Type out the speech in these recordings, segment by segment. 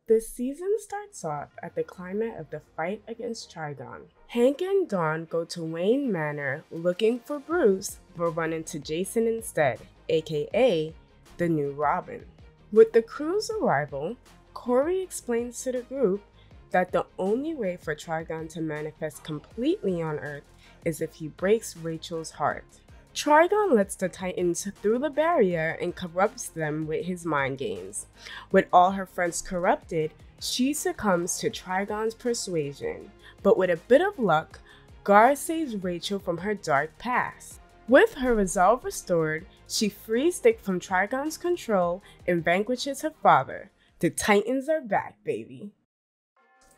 The season starts off at the climax of the fight against Trigon. Hank and Dawn go to Wayne Manor looking for Bruce, but run into Jason instead, aka the new Robin. With the crew's arrival, Corey explains to the group that the only way for Trigon to manifest completely on Earth is if he breaks Rachel's heart. Trigon lets the Titans through the barrier and corrupts them with his mind games. With all her friends corrupted, she succumbs to Trigon's persuasion, but with a bit of luck, Gar saves Rachel from her dark past. With her resolve restored, she frees Dick from Trigon's control and vanquishes her father. The Titans are back, baby!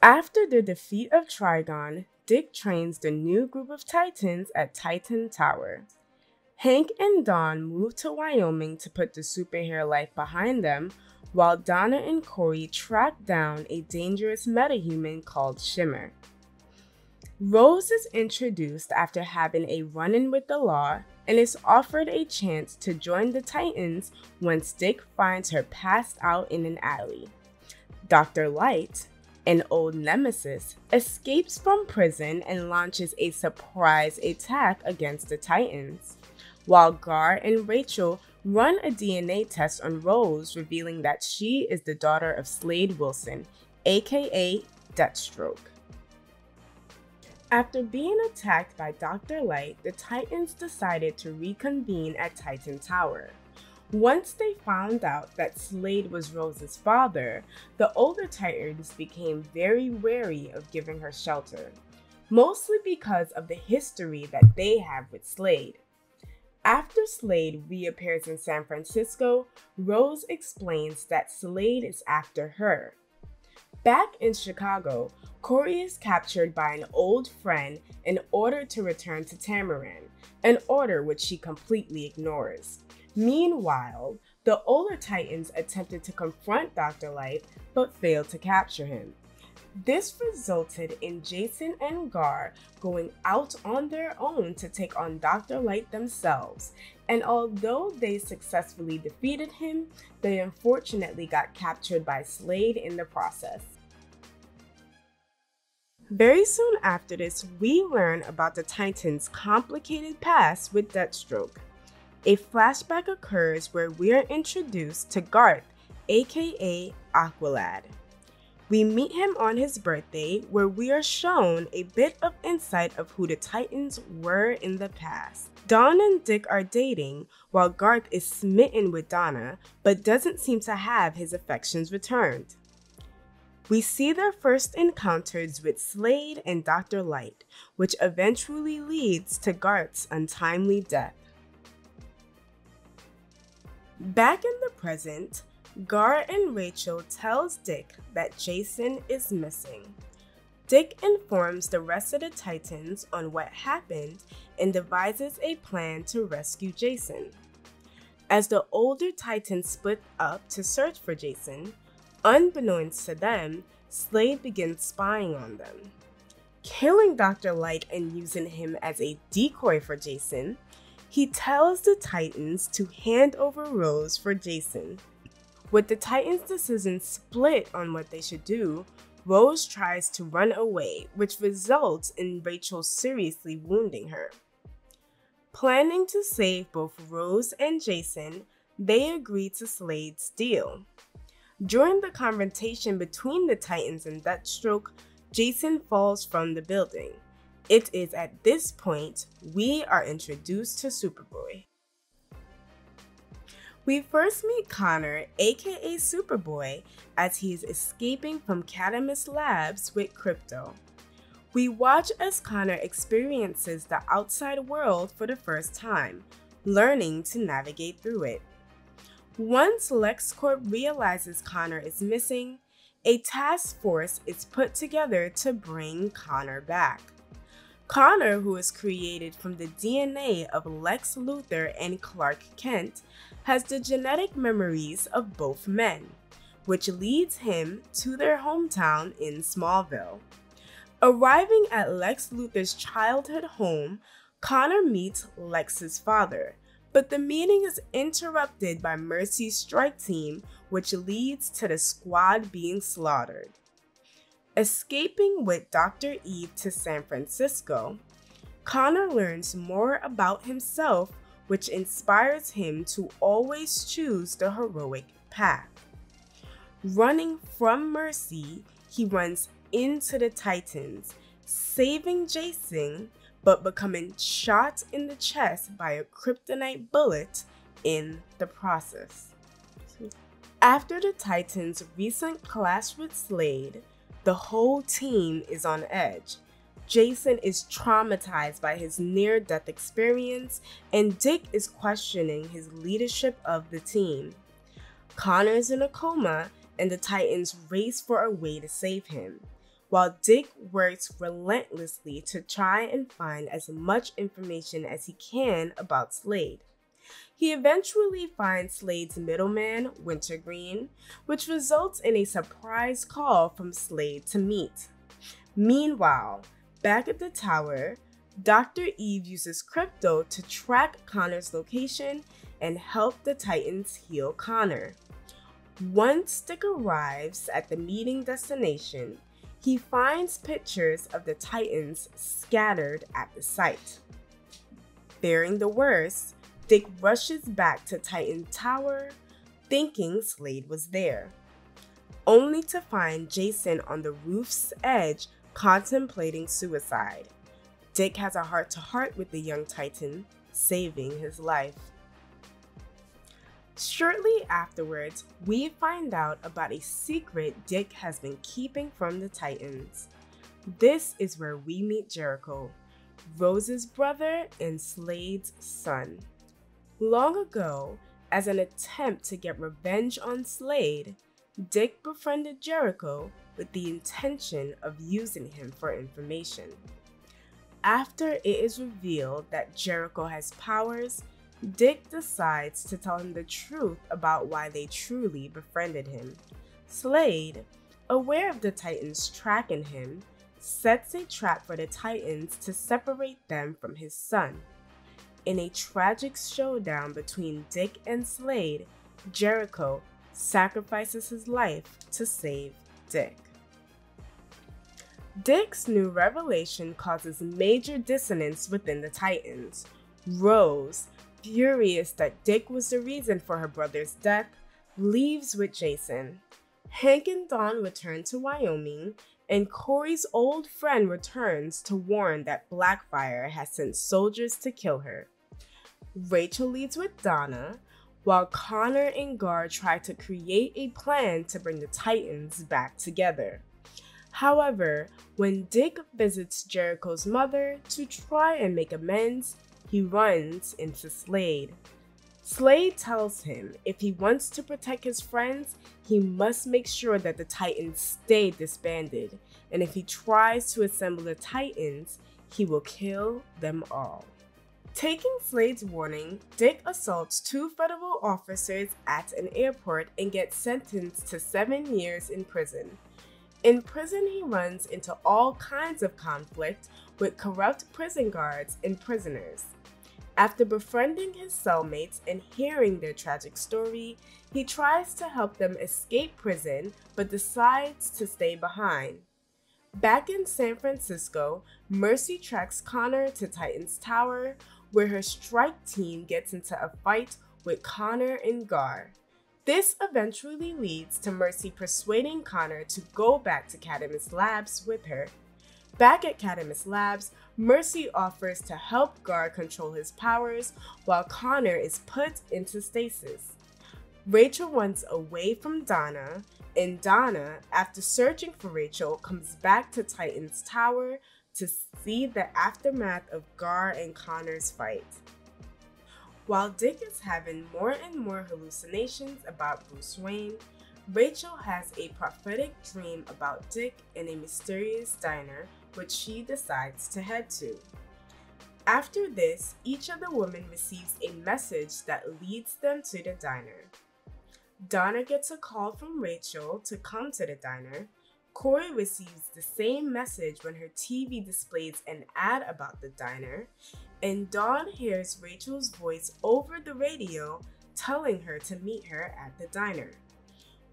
After the defeat of Trigon, Dick trains the new group of Titans at Titan Tower. Hank and Dawn move to Wyoming to put the superhero life behind them, while Donna and Corey track down a dangerous metahuman called Shimmer. Rose is introduced after having a run-in with the law and is offered a chance to join the Titans once Dick finds her passed out in an alley. Dr. Light, an old nemesis, escapes from prison and launches a surprise attack against the Titans, while Gar and Rachel run a DNA test on Rose, revealing that she is the daughter of Slade Wilson, aka Deathstroke. After being attacked by Dr. Light, the Titans decided to reconvene at Titan Tower. Once they found out that Slade was Rose's father, the older Titans became very wary of giving her shelter, mostly because of the history that they have with Slade. After Slade reappears in San Francisco, Rose explains that Slade is after her. Back in Chicago, Corey is captured by an old friend and ordered to return to Tamaran, an order which she completely ignores. Meanwhile, the older Titans attempted to confront Dr. Light but failed to capture him. This resulted in Jason and Gar going out on their own to take on Dr. Light themselves, and although they successfully defeated him, they unfortunately got captured by Slade in the process. Very soon after this, we learn about the Titans' complicated past with Deathstroke. A flashback occurs where we are introduced to Garth, aka Aqualad. We meet him on his birthday, where we are shown a bit of insight of who the Titans were in the past. Dawn and Dick are dating, while Garth is smitten with Donna, but doesn't seem to have his affections returned. We see their first encounters with Slade and Dr. Light, which eventually leads to Garth's untimely death. Back in the present, Gar and Rachel tells Dick that Jason is missing. Dick informs the rest of the Titans on what happened and devises a plan to rescue Jason. As the older Titans split up to search for Jason, unbeknownst to them, Slade begins spying on them. Killing Dr. Light and using him as a decoy for Jason, he tells the Titans to hand over Rose for Jason. With the Titans' decision split on what they should do, Rose tries to run away, which results in Rachel seriously wounding her. Planning to save both Rose and Jason, they agree to Slade's deal. During the confrontation between the Titans and Deathstroke, Jason falls from the building. It is at this point we are introduced to Superboy. We first meet Connor, aka Superboy, as he is escaping from Catamus Labs with Crypto. We watch as Connor experiences the outside world for the first time, learning to navigate through it. Once LexCorp realizes Connor is missing, a task force is put together to bring Connor back. Connor, who is created from the DNA of Lex Luthor and Clark Kent, has the genetic memories of both men, which leads him to their hometown in Smallville. Arriving at Lex Luthor's childhood home, Connor meets Lex's father, But the meeting is interrupted by Mercy's strike team, which leads to the squad being slaughtered. Escaping with Dr. Eve to San Francisco, Connor learns more about himself, which inspires him to always choose the heroic path. Running from Mercy, he runs into the Titans, saving Jason, but becoming shot in the chest by a kryptonite bullet in the process. After the Titans' recent clash with Slade, the whole team is on edge. Jason is traumatized by his near-death experience, and Dick is questioning his leadership of the team. Connor is in a coma, and the Titans race for a way to save him, while Dick works relentlessly to try and find as much information as he can about Slade. He eventually finds Slade's middleman, Wintergreen, which results in a surprise call from Slade to meet. Meanwhile, back at the tower, Dr. Eve uses crypto to track Connor's location and help the Titans heal Connor. Once Dick arrives at the meeting destination, he finds pictures of the Titans scattered at the site. Fearing the worst, Dick rushes back to Titan Tower, thinking Slade was there, only to find Jason on the roof's edge contemplating suicide. Dick has a heart-to-heart with the young Titan, saving his life. Shortly afterwards, we find out about a secret Dick has been keeping from the Titans. This is where we meet Jericho, Rose's brother and Slade's son. Long ago, as an attempt to get revenge on Slade, Dick befriended Jericho with the intention of using him for information. After it is revealed that Jericho has powers, Dick decides to tell him the truth about why they truly befriended him. Slade, aware of the Titans tracking him, sets a trap for the Titans to separate them from his son. In a tragic showdown between Dick and Slade, Jericho sacrifices his life to save Dick. Dick's new revelation causes major dissonance within the Titans. Rose, furious that Dick was the reason for her brother's death, leaves with Jason. Hank and Dawn return to Wyoming, and Corey's old friend returns to warn that Blackfire has sent soldiers to kill her. Rachel leads with Donna, while Connor and Gar try to create a plan to bring the Titans back together. However, when Dick visits Jericho's mother to try and make amends, he runs into Slade. Slade tells him if he wants to protect his friends, he must make sure that the Titans stay disbanded, and if he tries to assemble the Titans, he will kill them all. Taking Slade's warning, Dick assaults 2 federal officers at an airport and gets sentenced to 7 years in prison. In prison, he runs into all kinds of conflict with corrupt prison guards and prisoners. After befriending his cellmates and hearing their tragic story, he tries to help them escape prison but decides to stay behind. Back in San Francisco, Mercy tracks Connor to Titan's Tower, where her strike team gets into a fight with Connor and Gar. This eventually leads to Mercy persuading Connor to go back to Cadmus Labs with her. Back at Cadmus Labs, Mercy offers to help Gar control his powers while Connor is put into stasis. Rachel runs away from Donna, and Donna, after searching for Rachel, comes back to Titan's Tower to see the aftermath of Gar and Connor's fight. While Dick is having more and more hallucinations about Bruce Wayne, Rachel has a prophetic dream about Dick in a mysterious diner, which she decides to head to. After this, each of the women receives a message that leads them to the diner. Donna gets a call from Rachel to come to the diner. Corey receives the same message when her TV displays an ad about the diner, and Dawn hears Rachel's voice over the radio telling her to meet her at the diner.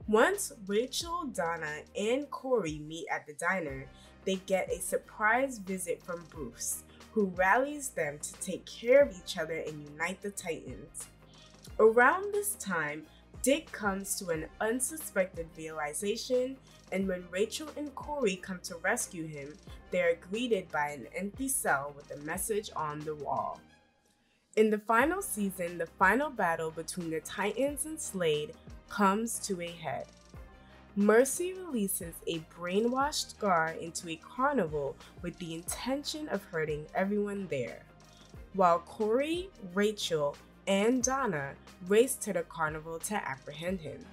Once Rachel, Donna, and Corey meet at the diner, they get a surprise visit from Bruce, who rallies them to take care of each other and unite the Titans. Around this time, Dick comes to an unsuspected realization, and when Rachel and Corey come to rescue him, they are greeted by an empty cell with a message on the wall. In the final season, the final battle between the Titans and Slade comes to a head. Mercy releases a brainwashed Gar into a carnival with the intention of hurting everyone there, while Corey, Rachel, and Donna race to the carnival to apprehend him.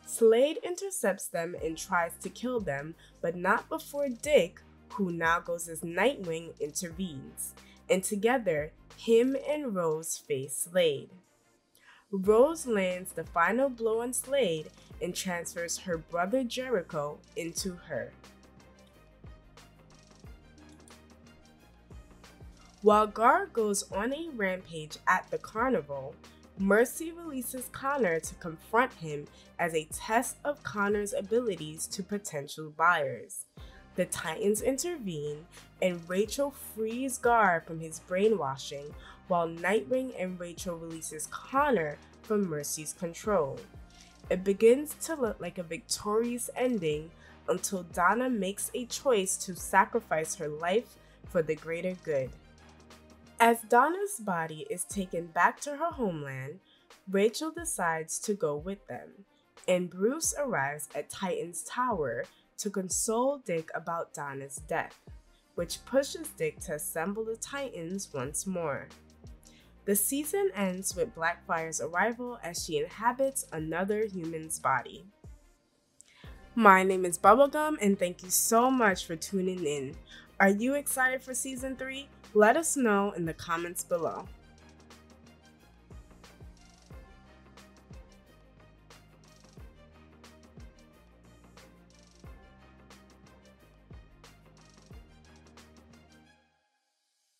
Slade intercepts them and tries to kill them, but not before Dick, who now goes as Nightwing, intervenes, and together, him and Rose face Slade. Rose lands the final blow on Slade and transfers her brother Jericho into her. While Gar goes on a rampage at the carnival, Mercy releases Connor to confront him as a test of Connor's abilities to potential buyers. The Titans intervene, and Rachel frees Gar from his brainwashing, while Nightwing and Rachel releases Connor from Mercy's control. It begins to look like a victorious ending until Donna makes a choice to sacrifice her life for the greater good. As Donna's body is taken back to her homeland, Rachel decides to go with them, and Bruce arrives at Titan's Tower to console Dick about Donna's death, which pushes Dick to assemble the Titans once more. The season ends with Blackfire's arrival as she inhabits another human's body. My name is Bubblegum, and thank you so much for tuning in. Are you excited for Season 3? Let us know in the comments below.